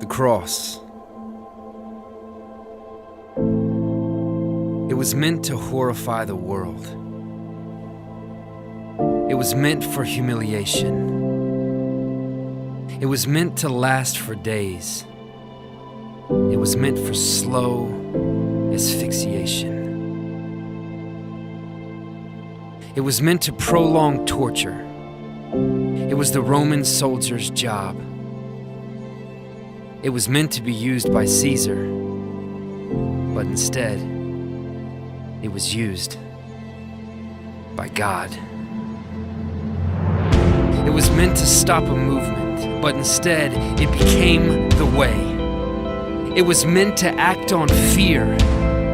The cross. It was meant to horrify the world. It was meant for humiliation. It was meant to last for days. It was meant for slow asphyxiation. It was meant to prolong torture. It was the Roman soldier's job. It was meant to be used by Caesar, but instead, it was used by God. It was meant to stop a movement, but instead, it became the way. It was meant to act on fear,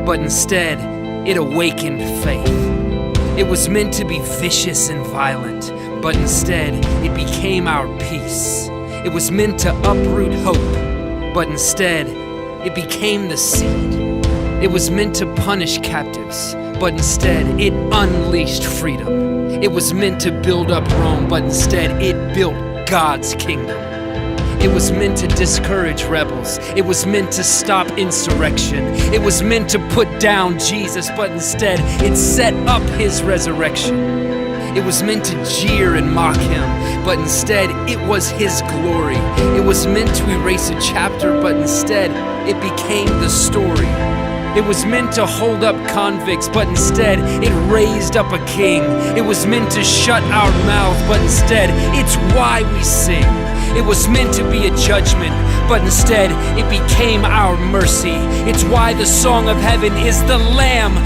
but instead, it awakened faith. It was meant to be vicious and violent, but instead, it became our peace. It was meant to uproot hope, but instead, it became the seed. It was meant to punish captives, but instead, it unleashed freedom. It was meant to build up Rome, but instead, it built God's kingdom. It was meant to discourage rebels. It was meant to stop insurrection. It was meant to put down Jesus, but instead it set up his resurrection. It was meant to jeer and mock him, but instead it was his glory. It was meant to erase a chapter, but instead it became the story. It was meant to hold up convicts, but instead it raised up a king. It was meant to shut our mouth, but instead it's why we sing. It was meant to be a judgment, but instead it became our mercy. It's why the song of heaven is the Lamb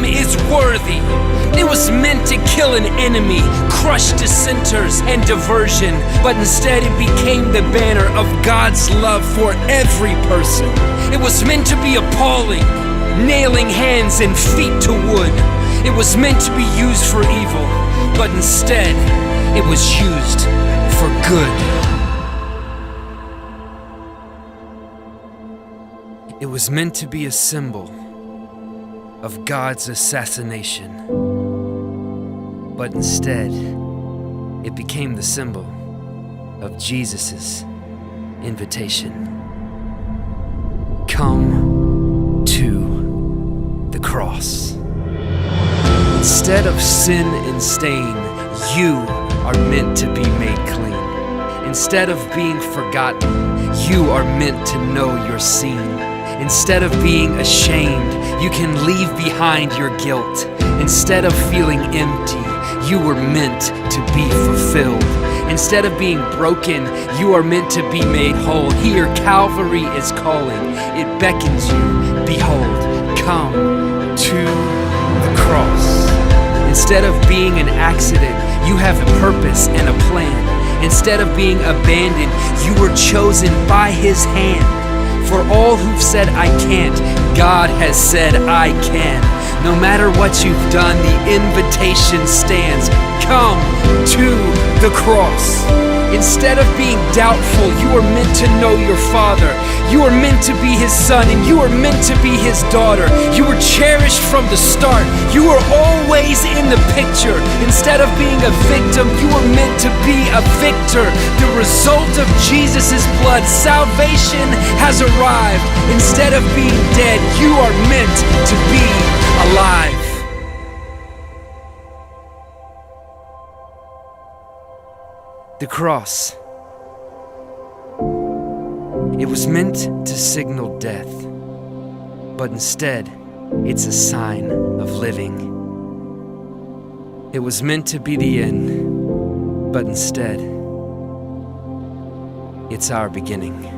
is worthy. It was meant to kill an enemy, crush dissenters and diversion, but instead it became the banner of God's love for every person. It was meant to be appalling, nailing hands and feet to wood. It was meant to be used for evil, but instead it was used for good. It was meant to be a symbol of God's assassination, but instead it became the symbol of Jesus' invitation. Come to the cross. Instead of sin and stain, you are meant to be made clean. Instead of being forgotten, you are meant to know you're seen. Instead of being ashamed, you can leave behind your guilt. Instead of feeling empty, you were meant to be fulfilled. Instead of being broken, you are meant to be made whole. Here, Calvary is calling. It beckons you. Behold, come to the cross. Instead of being an accident, you have a purpose and a plan. Instead of being abandoned, you were chosen by his hand. For all who've said I can't, God has said I can. No matter what you've done, the invitation stands. Come to the cross. Instead of being doubtful, you are meant to know your Father. You are meant to be his son, and you are meant to be his daughter. You were cherished from the start. You are always in the picture. Instead of being a victim, you are meant to be a victor. The result of Jesus' blood, salvation has arrived. Instead of being dead, you are meant to be alive. The cross. It was meant to signal death, but instead, it's a sign of living. It was meant to be the end, but instead, it's our beginning.